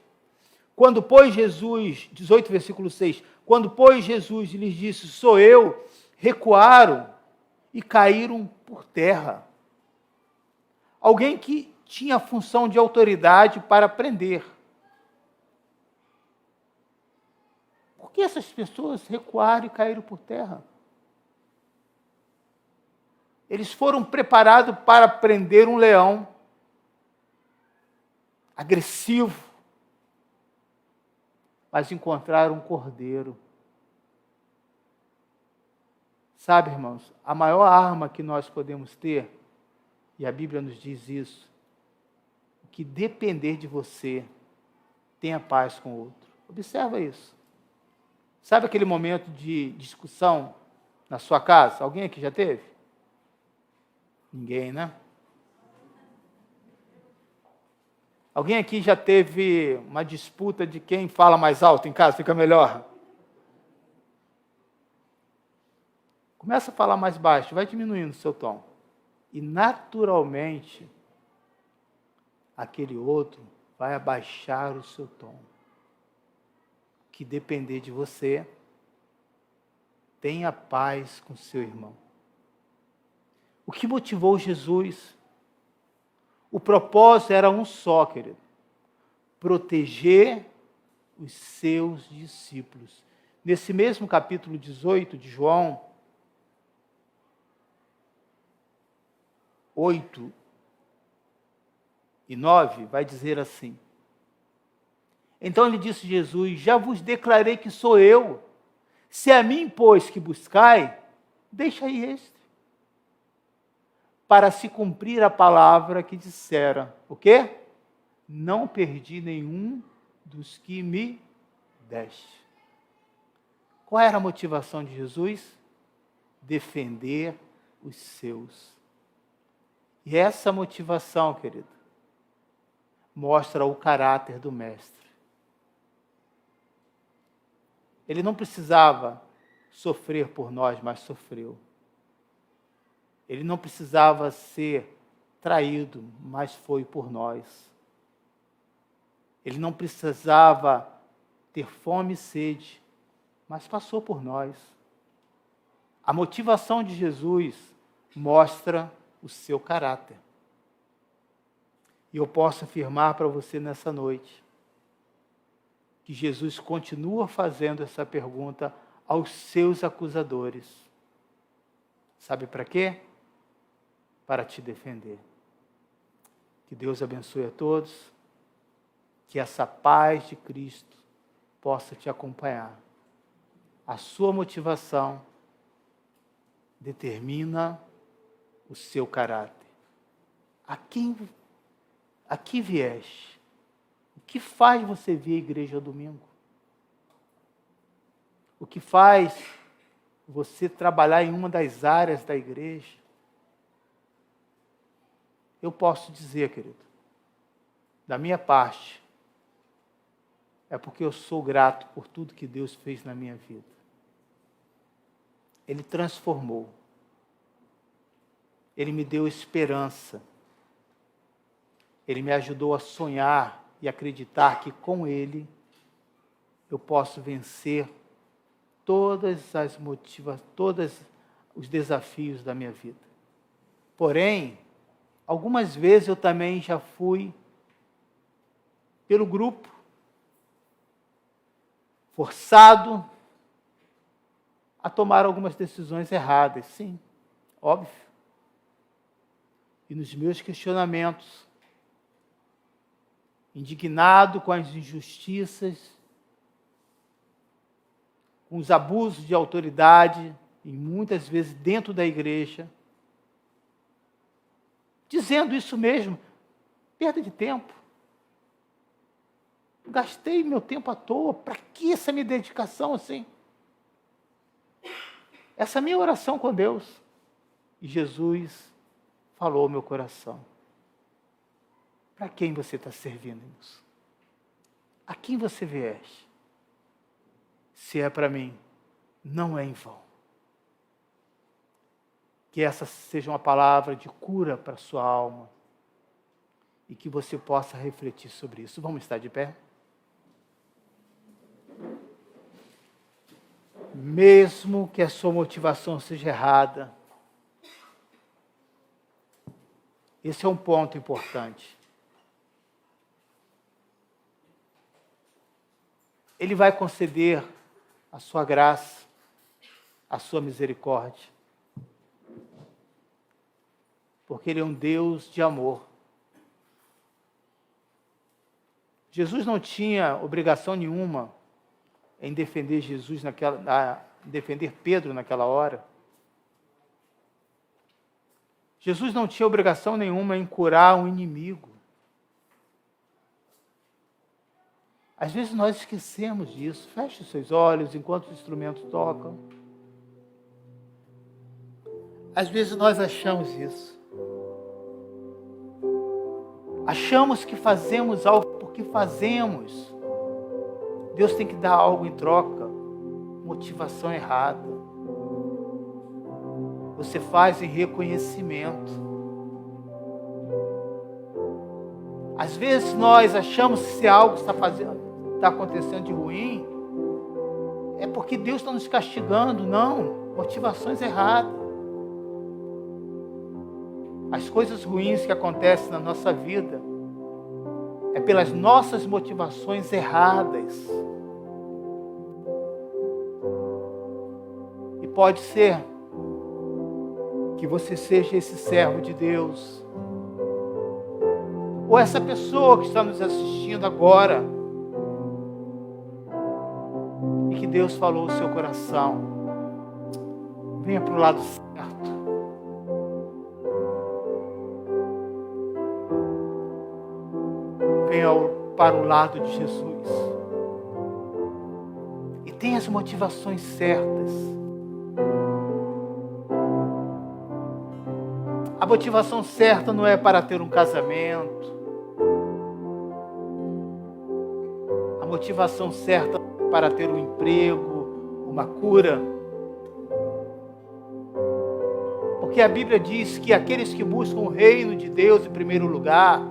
Quando, pois, Jesus, 18, versículo 6. Quando, pois, Jesus lhes disse, sou eu, recuaram e caíram por terra. Alguém que tinha a função de autoridade para prender. Por que essas pessoas recuaram e caíram por terra? Eles foram preparados para prender um leão agressivo, mas encontraram um cordeiro. Sabe, irmãos, a maior arma que nós podemos ter, e a Bíblia nos diz isso, que depender de você, tenha paz com o outro. Observa isso. Sabe aquele momento de discussão na sua casa? Alguém aqui já teve? Ninguém, né? Alguém aqui já teve uma disputa de quem fala mais alto em casa? Fica melhor? Começa a falar mais baixo, vai diminuindo o seu tom. E naturalmente, aquele outro vai abaixar o seu tom. Que depender de você, tenha paz com seu irmão. O que motivou Jesus? O propósito era um só, querido. Proteger os seus discípulos. Nesse mesmo capítulo 18 de João, 8 e 9, vai dizer assim: então lhe disse Jesus: já vos declarei que sou eu. Se a mim, pois, que buscai, deixai este, para se cumprir a palavra que dissera. O quê? Não perdi nenhum dos que me deste. Qual era a motivação de Jesus? Defender os seus. E essa motivação, querido, mostra o caráter do Mestre. Ele não precisava sofrer por nós, mas sofreu. Ele não precisava ser traído, mas foi por nós. Ele não precisava ter fome e sede, mas passou por nós. A motivação de Jesus mostra o seu caráter. E eu posso afirmar para você nessa noite que Jesus continua fazendo essa pergunta aos seus acusadores. Sabe para quê? Para te defender. Que Deus abençoe a todos, que essa paz de Cristo possa te acompanhar. A sua motivação determina o seu caráter. A que vieste? O que faz você vir à igreja ao domingo? O que faz você trabalhar em uma das áreas da igreja? Eu posso dizer, querido, da minha parte, é porque eu sou grato por tudo que Deus fez na minha vida. Ele transformou. Ele me deu esperança. Ele me ajudou a sonhar e acreditar que com Ele eu posso vencer todos os desafios da minha vida. Porém, algumas vezes eu também já fui pelo grupo, forçado a tomar algumas decisões erradas, sim, óbvio. E nos meus questionamentos, indignado com as injustiças, com os abusos de autoridade, e muitas vezes dentro da igreja, dizendo isso mesmo, perda de tempo. Gastei meu tempo à toa, para que essa minha dedicação assim? Essa minha oração com Deus. E Jesus falou ao meu coração: para quem você está servindo, irmãos? A quem você vieste? Se é para mim, não é em vão. Que essa seja uma palavra de cura para a sua alma e que você possa refletir sobre isso. Vamos estar de pé? Mesmo que a sua motivação seja errada, esse é um ponto importante. Ele vai conceder a sua graça, a sua misericórdia, porque Ele é um Deus de amor. Jesus não tinha obrigação nenhuma em defender defender Pedro naquela hora. Jesus não tinha obrigação nenhuma em curar um inimigo. Às vezes nós esquecemos disso. Feche os seus olhos enquanto os instrumentos tocam. Às vezes nós achamos isso. Achamos que fazemos algo porque fazemos. Deus tem que dar algo em troca. Motivação errada. você faz em reconhecimento. Às vezes nós achamos que se algo está acontecendo de ruim, é porque Deus está nos castigando. Não, motivações erradas. As coisas ruins que acontecem na nossa vida é pelas nossas motivações erradas. E pode ser que você seja esse servo de Deus, ou essa pessoa que está nos assistindo agora, e que Deus falou no seu coração: venha para o lado certo. Venha para o lado de Jesus. E tenha as motivações certas. A motivação certa não é para ter um casamento. A motivação certa é para ter um emprego, uma cura. Porque a Bíblia diz que aqueles que buscam o reino de Deus em primeiro lugar,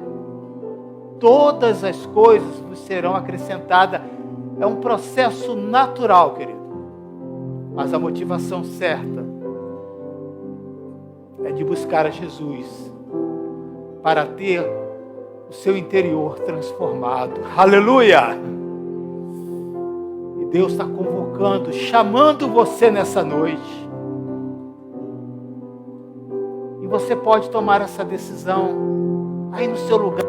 todas as coisas vos serão acrescentadas. É um processo natural, querido. Mas a motivação certa é de buscar a Jesus para ter o seu interior transformado. Aleluia! E Deus está convocando, chamando você nessa noite. E você pode tomar essa decisão aí no seu lugar,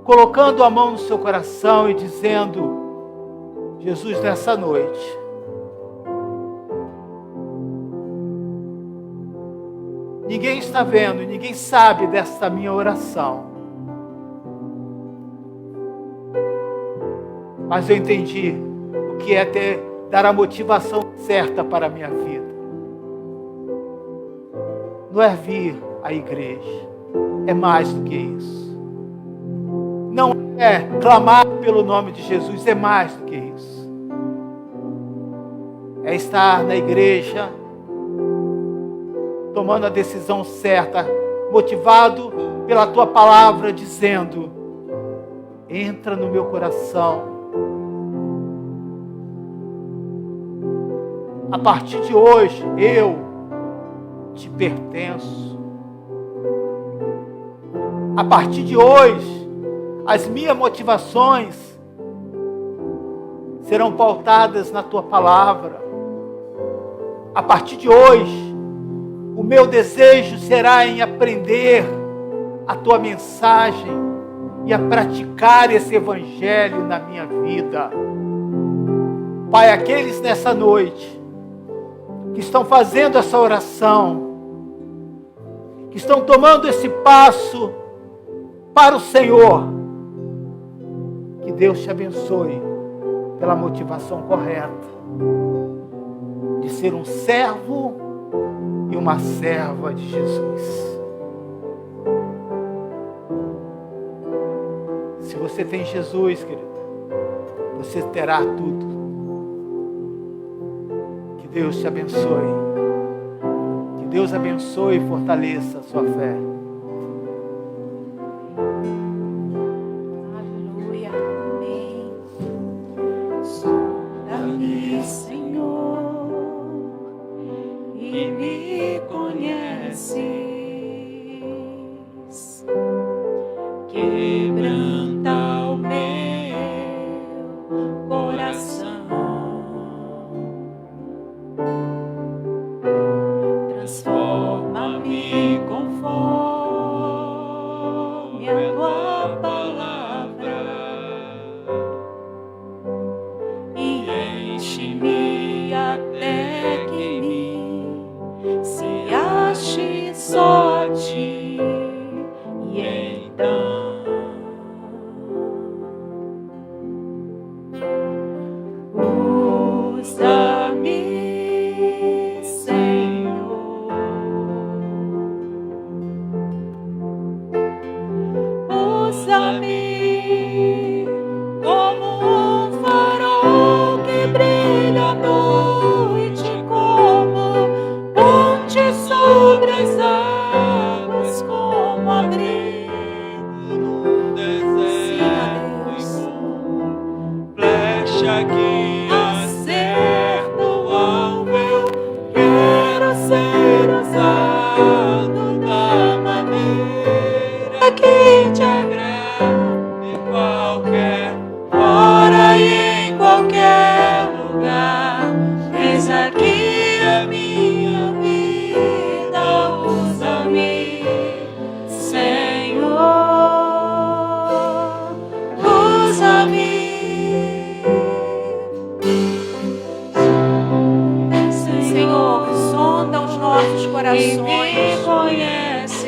colocando a mão no seu coração e dizendo: Jesus, nessa noite, ninguém está vendo, ninguém sabe desta minha oração, mas eu entendi o que é dar a motivação certa para a minha vida. Não é vir à igreja, é mais do que isso. Não é clamar pelo nome de Jesus, é mais do que isso. É estar na igreja, tomando a decisão certa, motivado pela tua palavra, dizendo: entra no meu coração. A partir de hoje, eu te pertenço. A partir de hoje, as minhas motivações serão pautadas na tua palavra. A partir de hoje, o meu desejo será em aprender a tua mensagem e a praticar esse evangelho na minha vida. Pai, aqueles nessa noite que estão fazendo essa oração, que estão tomando esse passo para o Senhor, que Deus te abençoe pela motivação correta de ser um servo e uma serva de Jesus. Se você tem Jesus, querido, você terá tudo. Que Deus te abençoe. Que Deus abençoe e fortaleça a sua fé. Como ponte sobre abrigo no deserto e como flecha que acerta o alvo. Eu quero ser usado da maneira que te agrada, em qualquer hora e em qualquer lugar. Eis aqui a minha vida, usa-me, Senhor, usa-me. Senhor, sonda os nossos E corações. me conheces,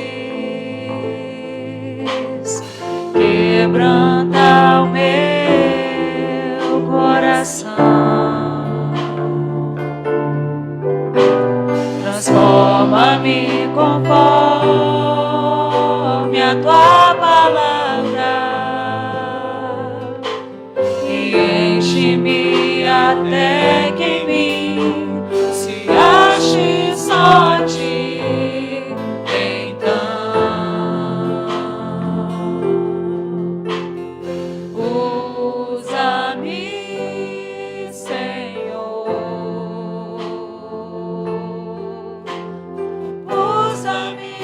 quebranta o meu coração, transforma-me conforme a tua palavra e enche-me até que em mim se ache só ti. Então usa-me, Senhor, usa-me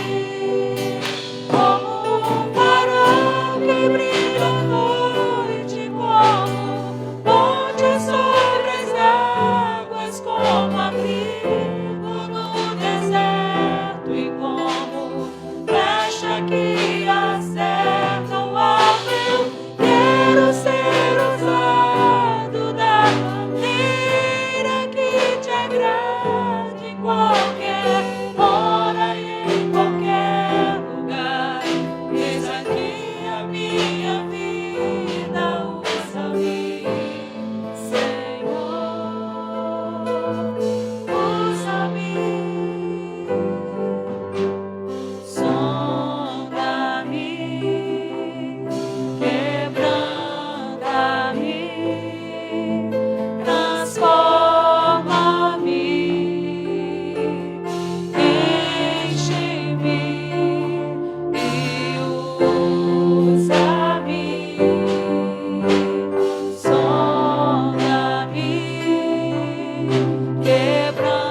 como um farol que brilha à noite, como ponte sobre as águas, como abrigo no deserto e como flecha que acerta o alvo. Eu quero ser usado da maneira que te agrade, em qualquer hora e em qualquer lugar. Eis aqui a minha vida, usa-me, Senhor, usa-me. Sonda-me, quebranta-me, transforma-me, enche-me e usa-me. Sonda-me, quebranta-me,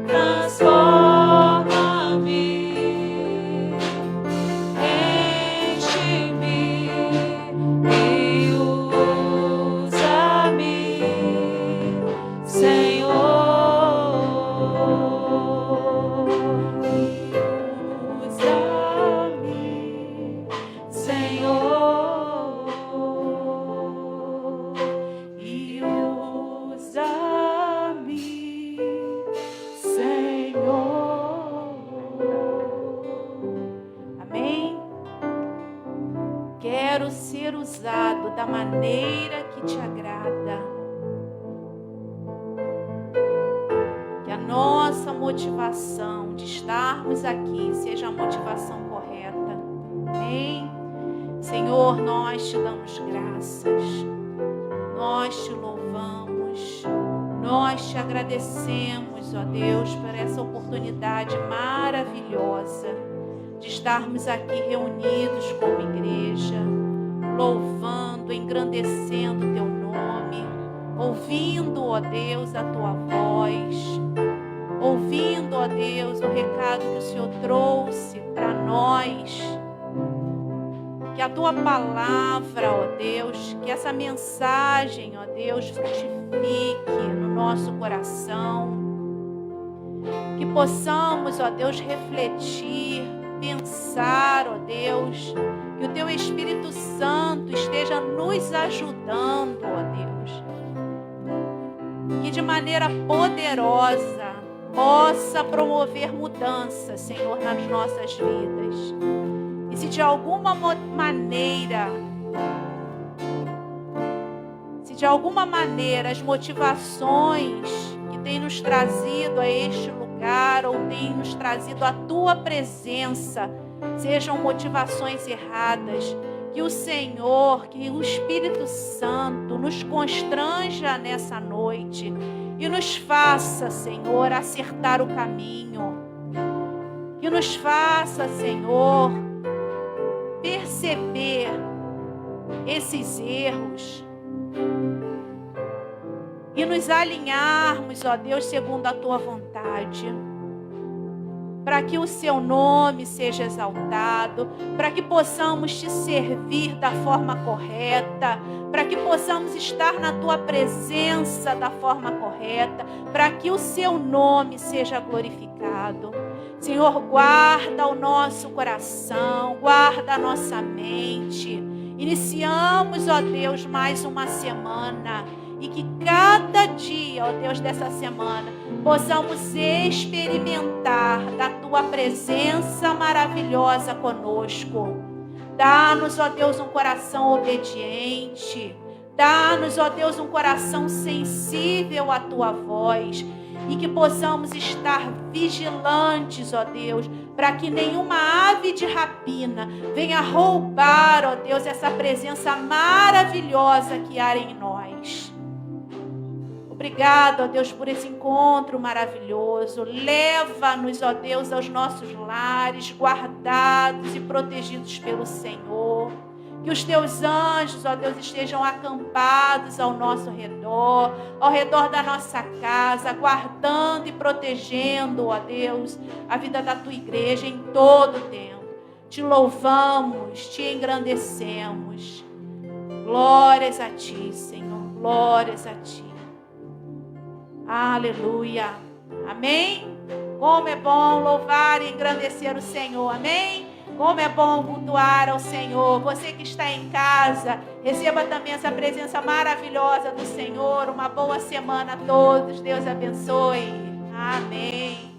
transforma-me, enche-me e usa-me, Senhor, usa-me, Senhor, e usa-me, Senhor. Amém? Quero ser usado da maneira que te agrada. Que a nossa motivação de estarmos aqui seja a motivação correta. Amém? Senhor, nós te damos graças. Nós te louvamos. Nós te agradecemos, ó Deus, por essa oportunidade maravilhosa de estarmos aqui reunidos como igreja, louvando, engrandecendo o teu nome, ouvindo, ó Deus, a tua voz, ouvindo, ó Deus, o recado que o Senhor trouxe para nós. Que a tua palavra, ó Deus, que essa mensagem, ó Deus, frutifique no nosso coração. Que possamos, ó Deus, refletir, pensar, ó Deus, que o teu Espírito Santo esteja nos ajudando, ó Deus. Que de maneira poderosa possa promover mudança, Senhor, nas nossas vidas. E se de alguma maneira as motivações que têm nos trazido a este lugar ou têm nos trazido a tua presença sejam motivações erradas, que o Senhor, que o Espírito Santo nos constranja nessa noite e nos faça, Senhor, acertar o caminho. Que que nos faça, Senhor, perceber esses erros e nos alinharmos, ó Deus, segundo a Tua vontade, para que o Seu nome seja exaltado, para que possamos Te servir da forma correta, para que possamos estar na Tua presença da forma correta, para que o Seu nome seja glorificado. Senhor, guarda o nosso coração, guarda a nossa mente. Iniciamos, ó Deus, mais uma semana, e que cada dia, ó Deus, dessa semana, possamos experimentar da Tua presença maravilhosa conosco. Dá-nos, ó Deus, um coração obediente. Dá-nos, ó Deus, um coração sensível à Tua voz. E que possamos estar vigilantes, ó Deus, para que nenhuma ave de rapina venha roubar, ó Deus, essa presença maravilhosa que há em nós. Obrigado, ó Deus, por esse encontro maravilhoso. Leva-nos, ó Deus, aos nossos lares, guardados e protegidos pelo Senhor. Que os Teus anjos, ó Deus, estejam acampados ao nosso redor, ao redor da nossa casa, guardando e protegendo, ó Deus, a vida da Tua igreja em todo o tempo. Te louvamos, Te engrandecemos. Glórias a Ti, Senhor, glórias a Ti. Aleluia. Amém? Como é bom louvar e engrandecer o Senhor. Amém? Como é bom cultuar ao Senhor. Você que está em casa, receba também essa presença maravilhosa do Senhor. Uma boa semana a todos. Deus abençoe. Amém.